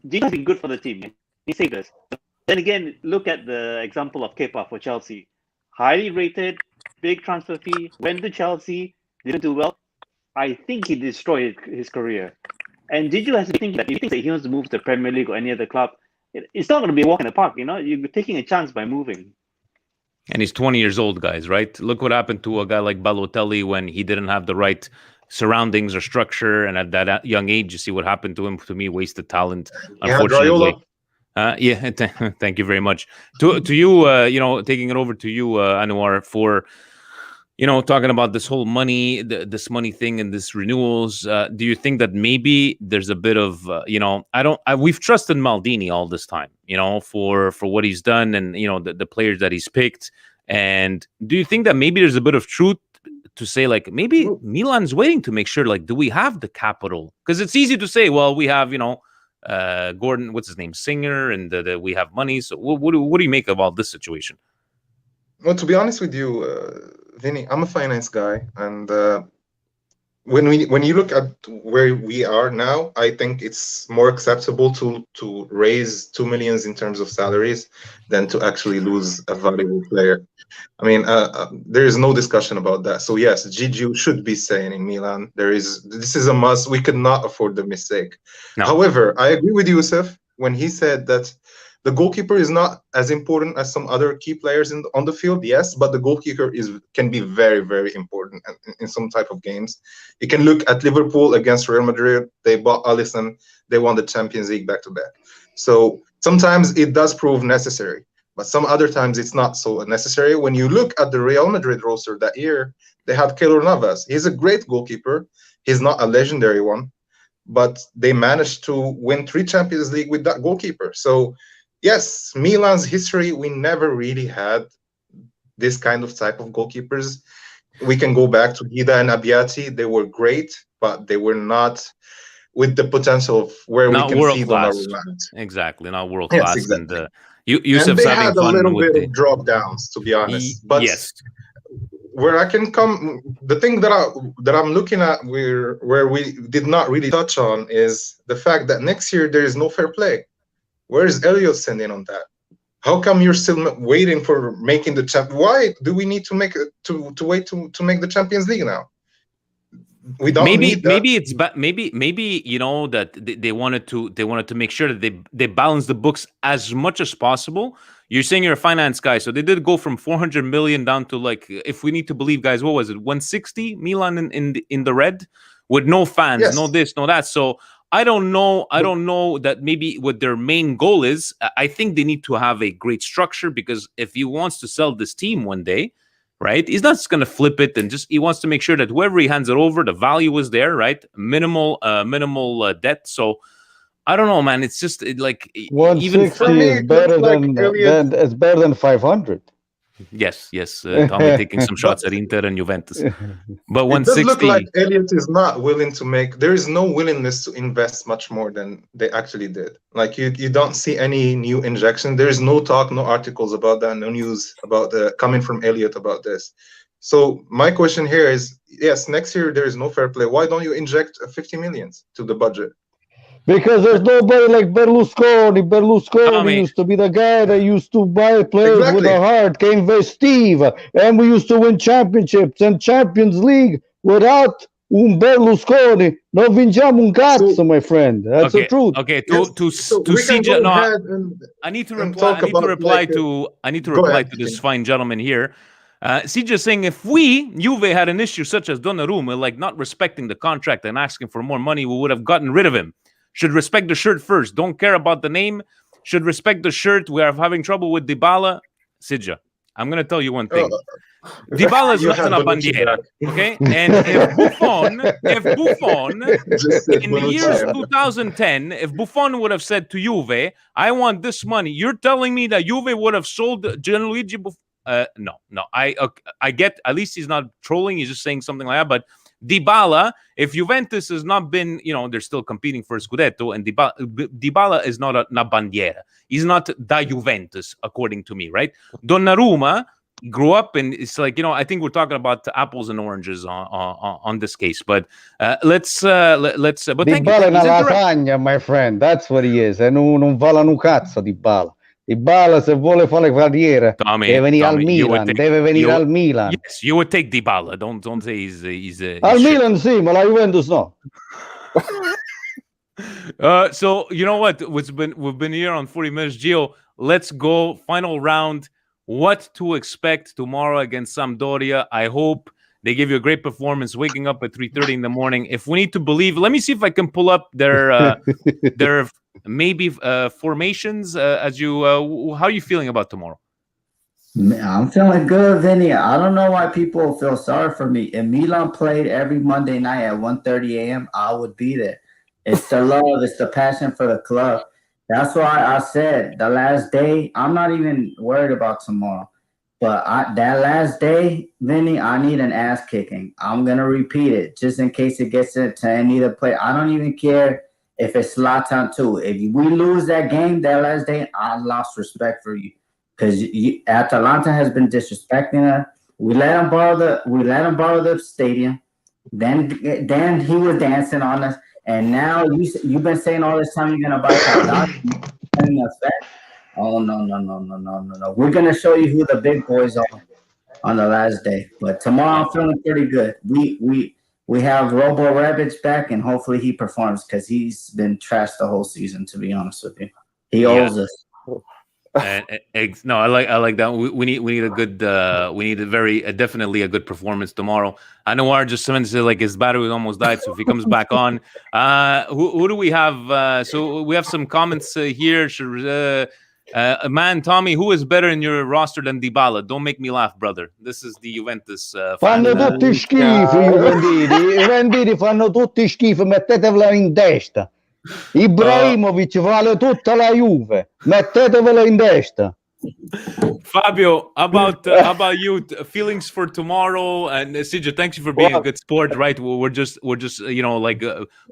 Gigio has been good for the team. He saved us. Then again, look at the example of Kepa for Chelsea. Highly rated, big transfer fee, went to Chelsea, didn't do well. I think he destroyed his career. And Gigio has to think that if he thinks that he wants to move to the Premier League or any other club, it's not going to be a walk in the park. You're taking a chance by moving. And he's 20 years old, guys, right? Look what happened to a guy like Balotelli when he didn't have the right surroundings or structure. And at that young age, you see what happened to him. To me, wasted talent, unfortunately. Thank you very much. To you, taking it over to you, Anwar, for talking about this whole money, this money thing, and this renewals. Do you think that maybe there's a bit of we've trusted Maldini all this time, for what he's done, and the players that he's picked. And do you think that maybe there's a bit of truth to say, like, maybe Milan's waiting to make sure, like, do we have the capital? Because it's easy to say, well, we have Gordon, what's his name, Singer, and we have money. So what do you make of all this situation? Well, to be honest with you, Vinny, I'm a finance guy, and when you look at where we are now, I think it's more acceptable to raise 2 million in terms of salaries than to actually lose a valuable player. I mean, there is no discussion about that. So yes, Gigio should be staying in Milan. This is a must. We could not afford the mistake. No. However, I agree with Yusuf when he said that the goalkeeper is not as important as some other key players on the field. Yes, but the goalkeeper can be very, very important in some type of games. You can look at Liverpool against Real Madrid. They bought Alisson. They won the Champions League back-to-back. So sometimes it does prove necessary, but some other times it's not so necessary. When you look at the Real Madrid roster that year, they had Keylor Navas. He's a great goalkeeper. He's not a legendary one, but they managed to win 3 Champions League with that goalkeeper. So yes, Milan's history, we never really had this kind of type of goalkeepers. We can go back to Guida and Abbiati. They were great, but they were not with the potential of where we can see Donnarumma. Exactly, not world class. Yes, exactly. And Yusuf's they had a little bit of drop downs, to be honest. But yes, where I can come, the thing that I'm looking at, where we did not really touch on, is the fact that next year there is no fair play. Where is Elliot standing on that? How come you're still waiting for making the champ? Why do we need to wait to make the Champions League now? We don't need that. Maybe that they wanted to make sure that they balance the books as much as possible. You're saying you're a finance guy, so they did go from 400 million down to, like, if we need to believe, guys, what was it, 160 Milan in the red, with no fans, yes, no this, no that. So I don't know that maybe what their main goal is. I think they need to have a great structure, because if he wants to sell this team one day, right, he's not just going to flip it, and he wants to make sure that whoever he hands it over, the value is there, right? Minimal debt. So I don't know, man. It's just like 160 is better it's better than 500. Yes. Tommy taking some shots at Inter and Juventus. But 160. It does look like Elliot is not willing to make. There is no willingness to invest much more than they actually did. Like you don't see any new injection. There is no talk, no articles about that, no news about coming from Elliot about this. So my question here is, yes, next year there is no fair play. Why don't you inject 50 millions to the budget? Because there's nobody like Berlusconi. Berlusconi used to be the guy that used to buy players with a heart, che investiva, and we used to win championships and Champions League. Without un Berlusconi, non vinciamo un cazzo, my friend. That's the truth. Okay, to CJ, no, I need to reply to this fine gentleman here. CJ saying, if Juve had an issue such as Donnarumma, like not respecting the contract and asking for more money, we would have gotten rid of him. Should respect the shirt first. Don't care about the name. Should respect the shirt. We are having trouble with Dybala. CJ, I'm going to tell you one thing. Dybala is not a bandiera, okay? And if Buffon in the years 2010, if Buffon would have said to Juve, I want this money, you're telling me that Juve would have sold Gianluigi Buffon? No. I get, at least he's not trolling. He's just saying something like that. But Dybala, if Juventus has not been, they're still competing for a Scudetto, and Dybala is not una bandiera. He's not da Juventus, according to me, right? Donnarumma grew up, and it's like, I think we're talking about apples and oranges on this case. But let's. But Dybala è una lasagna, my friend. That's what he is. E non vale un cazzo Dybala. Dybala, se vuole fare carriera, deve venire al Milan. Deve venire al Milan. Yes, you would take Dybala. Don't say he's al Milan, sì, ma la Juventus no. So you know what? We've been here on 40 minutes. Gio, let's go. Final round. What to expect tomorrow against Sampdoria? I hope they give you a great performance. Waking up at 3:30 in the morning. If we need to believe, let me see if I can pull up their maybe formations. As you, how are you feeling about tomorrow? I'm feeling good, Vinny. I don't know why people feel sorry for me. If Milan played every Monday night at 1:30 a.m., I would be there. It's the love, it's the passion for the club. That's why I said the last day, I'm not even worried about tomorrow. But that last day, Vinny, I need an ass kicking. I'm going to repeat it just in case it gets into any of the play. I don't even care if it's Zlatan too. If we lose that game that last day, I lost respect for you. Because Atalanta has been disrespecting us. We let him borrow the stadium. Then he was dancing on us. And now you've been saying all this time you're gonna buy Caldara. Oh no. We're gonna show you who the big boys are on the last day. But tomorrow I'm feeling pretty good. We have Robo Rebic back, and hopefully he performs because he's been trashed the whole season, to be honest with you. He owes us. No, I like that. We need a good definitely a good performance tomorrow. I know our just said like his battery almost died, so if he comes back on, who do we have? So we have some comments here. Man, Tommy, who is better in your roster than Dybala? Don't make me laugh, brother. This is the Juventus. Fanno tutti schifo i Juventini fanno tutti schifo. Mettetevela in testa. Ibrahimovic vale tutta la Juve. Mettetevela in testa. Fabio, about you, feelings for tomorrow? And CJ, thanks you for being a good sport. Right, we're just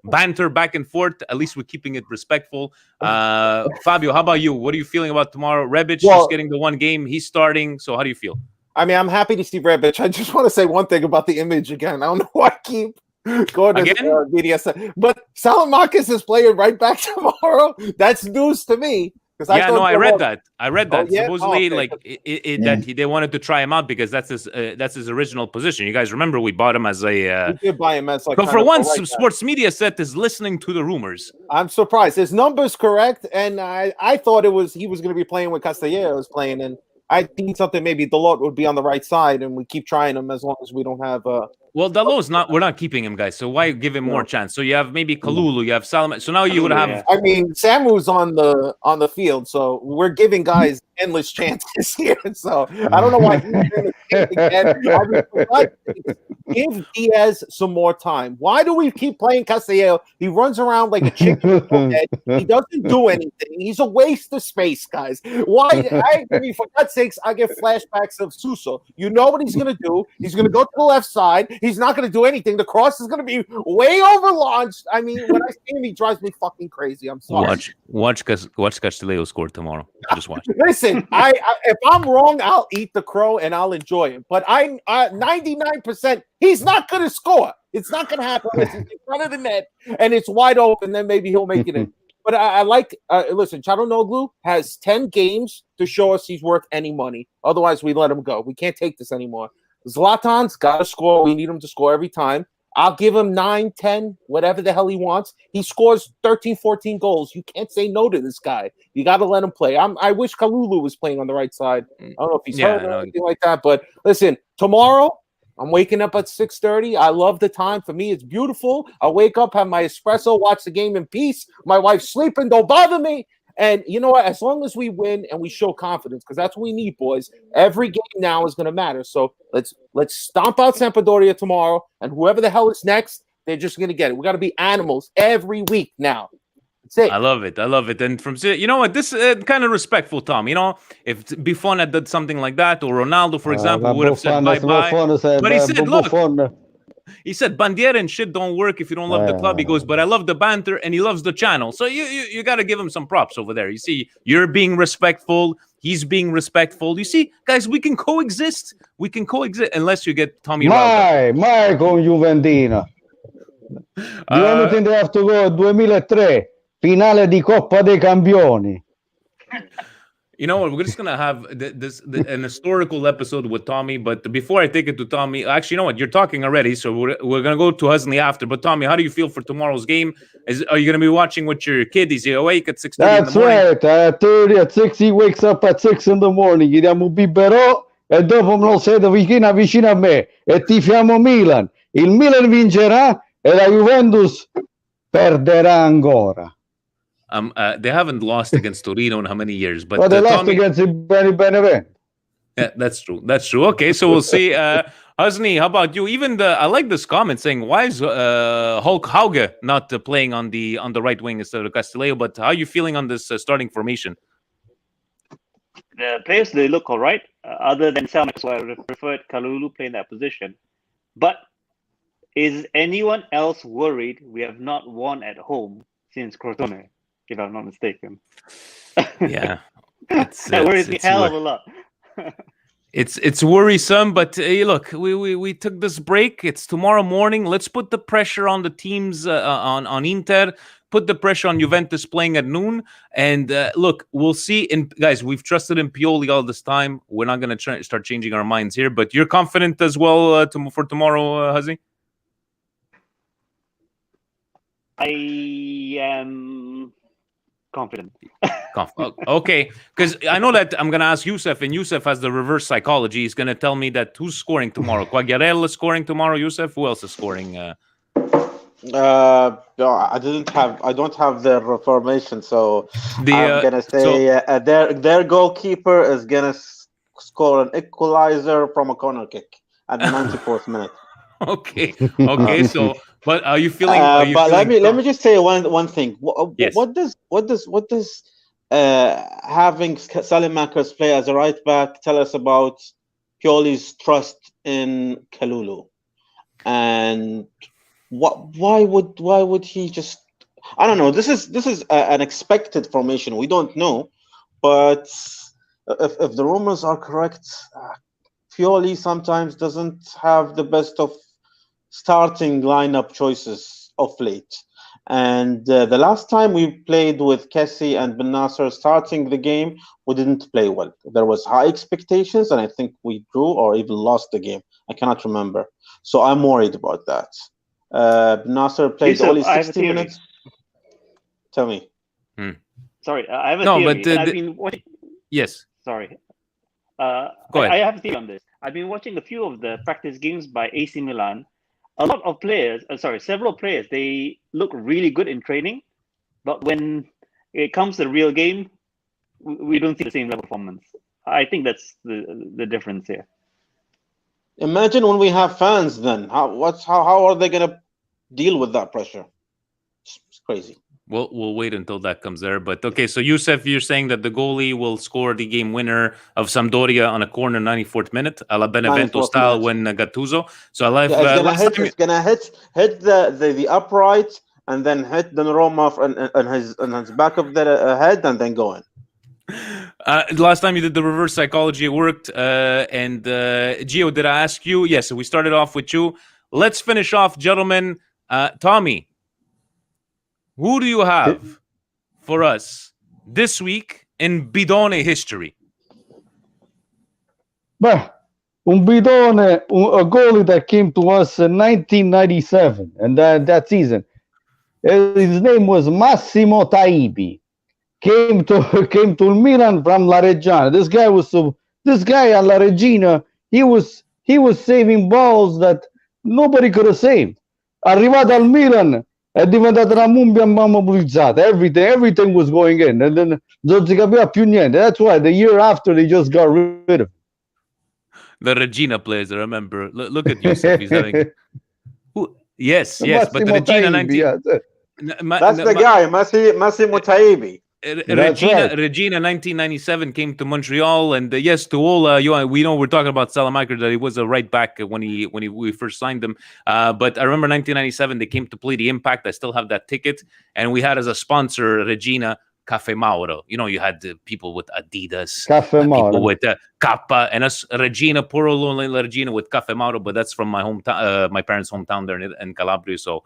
banter back and forth. At least we're keeping it respectful. Fabio, how about you? What are you feeling about tomorrow? Rebic just getting the one game. He's starting. So how do you feel? I mean, I'm happy to see Rebic. I just want to say one thing about the image again. I don't know why I keep going to BDS, but Salamakis is playing right back tomorrow. That's news to me. I read that. Supposedly, that they wanted to try him out because that's his original position. You guys remember we bought him as a. We did buy him as like. But for once, sports media set is listening to the rumors. I'm surprised. His number's correct, and I thought he was going to be playing with Castellanos playing, and I think something maybe Dalot would be on the right side, and we keep trying him as long as we don't have. Well, Dalot's not. We're not keeping him, guys. So why give him more chance? So you have maybe Kalulu, you have Salaman. So now you would have. I mean, Samu's on the field, so we're giving guys endless chances here. So I don't know why. Give Diaz some more time. Why do we keep playing Castellano? He runs around like a chicken. He doesn't do anything. He's a waste of space, guys. Why? I mean, for God's sakes, I get flashbacks of Suso. You know what he's going to do? He's going to go to the left side. He's He's not going to do anything. The cross is going to be way over launched. I mean, when I see him, he drives me fucking crazy. I'm sorry. Watch Castillo score tomorrow. Just watch. Listen, I if I'm wrong, I'll eat the crow and I'll enjoy it. But I 99%, he's not going to score. It's not going to happen unless he's in front of the net and it's wide open. Then maybe he'll make it in. But I like, listen, Çalhanoğlu has 10 games to show us he's worth any money. Otherwise, we let him go. We can't take this anymore. Zlatan's got to score. We need him to score every time. I'll give him 9, 10, whatever the hell he wants. He scores 13, 14 goals. You can't say no to this guy. You got to let him play. I wish Kalulu was playing on the right side. I don't know if he's hurt or anything like that. But listen, tomorrow, I'm waking up at 6:30. I love the time. For me, it's beautiful. I'll wake up, have my espresso, watch the game in peace. My wife's sleeping. Don't bother me. And you know what? As long as we win and we show confidence, because that's what we need, boys. Every game now is going to matter. So let's stomp out Sampdoria tomorrow, and whoever the hell is next, they're just going to get it. We got to be animals every week now. That's it. I love it. And from you know what, this kind of respectful, Tom. You know, if Buffon had done something like that, or Ronaldo, for example, would have said bye-bye. But he said, look. He said, Bandiera and shit don't work if you don't love the club. He goes, but I love the banter, and he loves the channel. So you got to give him some props over there. You see, you're being respectful. He's being respectful. You see, guys, we can coexist. We can coexist unless you get Tommy Rauta. Mai con Juventina. The only thing they have to go 2003, finale di Coppa dei Campioni. You know what? We're just gonna have an historical episode with Tommy. But before I take it to Tommy, actually, you know what? You're talking already, so we're gonna go to Husney after. But Tommy, how do you feel for tomorrow's game? Are you gonna be watching with your kid? Is he awake at 6:30 in the morning? That's right. At 6, he wakes up at 6 in the morning. Gli diamo un biberò e dopo me lo siede vicino a me e tifiamo Milan. Il Milan vincerà e la Juventus perderà ancora. They haven't lost against Torino in how many years? But they lost against Benevento. Yeah, that's true. That's true. Okay, so we'll see. Husney, how about you? Even I like this comment saying, "Why is Hulk Hauge not playing on the right wing instead of Castillejo?" But how are you feeling on this starting formation? The players, they look all right. Other than Selma, so I preferred Kalulu playing that position. But is anyone else worried we have not won at home since Crotone? If I'm not mistaken. Yeah, that worries me hell of a lot. It's worrisome, but look, we took this break. It's tomorrow morning. Let's put the pressure on the teams on Inter. Put the pressure on Juventus playing at noon. And look, we'll see. And guys, we've trusted in Pioli all this time. We're not going to start changing our minds here. But you're confident as well for tomorrow, Huzzy? I am confident. Okay, because I know that I'm going to ask Youssef, and Youssef has the reverse psychology. He's going to tell me that who's scoring tomorrow. Quagliarella is scoring tomorrow. Youssef, who else is scoring? I don't have their formation, so I'm gonna say their goalkeeper is gonna score an equalizer from a corner kick at the 94th minute. Okay. So, but are you feeling? Let me just say one thing. Yes. What does having Salimakers play as a right back tell us about Pioli's trust in Kalulu? And why would he just? I don't know. This is an expected formation. We don't know, but if the rumors are correct, Pioli sometimes doesn't have the best of starting lineup choices of late. And the last time we played with Kessie and Ben Nasser starting the game, we didn't play well. There was high expectations, and I think we drew or even lost the game. I cannot remember. So I'm worried about that. Ben Nasser played only 60 minutes. Tell me. Sorry, I have a theory. But I've been watching... Yes. Sorry. Go ahead. I have a theory on this. I've been watching a few of the practice games by AC Milan. A lot of players, several players, they look really good in training, but when it comes to the real game, we don't see the same level of performance. I think that's the difference here. Imagine when we have fans, then how are they gonna deal with that pressure? It's crazy. We'll wait until that comes there. But okay, so Youssef, you're saying that the goalie will score the game winner of Sampdoria on a corner 94th minute, a la Benevento style when Gattuso. So I like it's gonna hit the upright and then hit Donnarumma on his back of the head and then go in. Last time you did the reverse psychology, it worked. And Gio, did I ask you? Yes, so we started off with you. Let's finish off, gentlemen. Tommy, who do you have for us this week in Bidone history? Beh, un Bidone, a goalie that came to us in 1997, and that season. His name was Massimo Taibi. Came to Milan from La Reggiana. This guy at La Reggiana, he was saving balls that nobody could have saved. Arrivato al Milan, è diventata una mummia mobilizzata. Everything was going in, and then non si capiva più niente. That's why the year after they just got rid of him. The Regina players, I remember. Look at Youssef. He's having. Yes, but the Regina 19. That's the guy, Massimo Taibi. Regina 1997 came to Montreal, and yes, to all we know we're talking about Salamaker, that he was a right back when we first signed him. But I remember 1997 they came to play the Impact. I still have that ticket, and we had as a sponsor Regina Caffè Mauro. You know, you had people with Adidas, people with Kappa, and us Regina, Puro Lonely Regina with Caffè Mauro. But that's from my hometown, my parents' hometown there in Calabria. So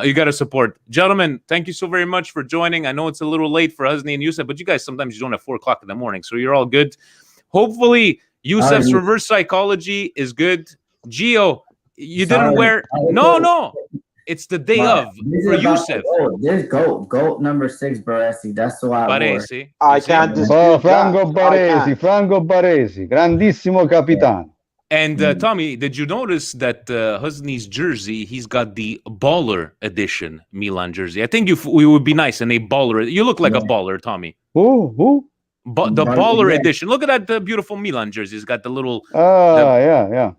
you got to support, gentlemen. Thank you so very much for joining. I know it's a little late for Husni and Youssef, but you guys sometimes you don't have 4 o'clock in the morning, so you're all good. Hopefully, Youssef's reverse psychology is good. Gio, you didn't wear no. It's the day of for Youssef. There's goat number 6 Baresi. That's the why Baresi. I can't dispute Franco Baresi, grandissimo capitano. And Tommy, did you notice that Husni's jersey? He's got the baller edition Milan jersey. I think we would be nice in a baller. You look like a baller, Tommy. Who? The baller edition. Look at that beautiful Milan jersey. It's got the little. Yeah.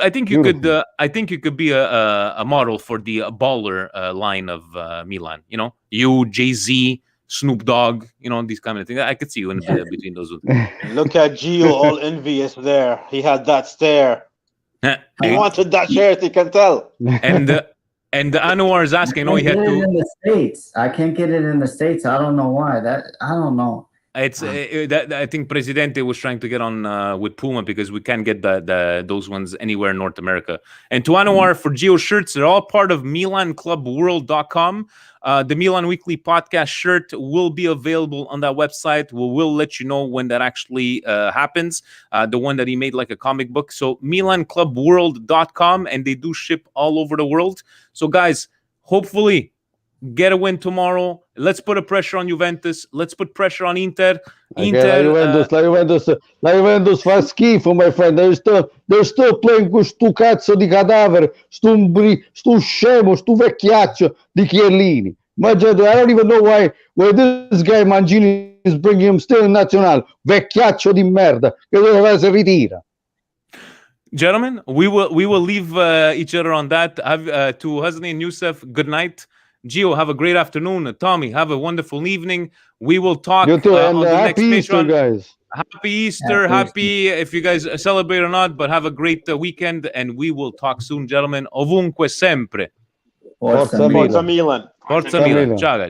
I think you could. I think you could be a model for the baller line of Milan. You know, you, Jay-Z, Snoop Dogg. You know, these kind of things. I could see you in between those. Look at Gio, all envious there. He had that stare. He wanted that shirt. You can tell. And Anwar is asking. No, he had to. In the States, I can't get it in the States. I don't know why. I don't know. It's I think Presidente was trying to get on with Puma because we can't get those ones anywhere in North America. And to Anwar, for Geo shirts, they're all part of MilanClubWorld.com. The Milan Weekly Podcast shirt will be available on that website. We'll let you know when that actually happens. The one that he made like a comic book. So MilanClubWorld.com, and they do ship all over the world. So guys, hopefully get a win tomorrow. Let's put a pressure on Juventus. Let's put pressure on Inter. La Juventus fa schifo, my friend. They're still playing con stu cazzo di cadavere, stu scemo, stu vecchiaccio di Chiellini. Imagine, I don't even know why this guy Mancini is bringing him still in Nazionale. Vecchiaccio di merda, che deve si ritira. Gentlemen, we will leave each other on that. To Husni and Youssef, good night. Gio, have a great afternoon. Tommy, have a wonderful evening. We will talk you too, and on the happy next Easter, guys. Happy Easter. Happy if you guys celebrate or not, but have a great weekend, and we will talk soon, gentlemen. Ovunque sempre. Forza Milan. Forza Milan. Ciao, guys.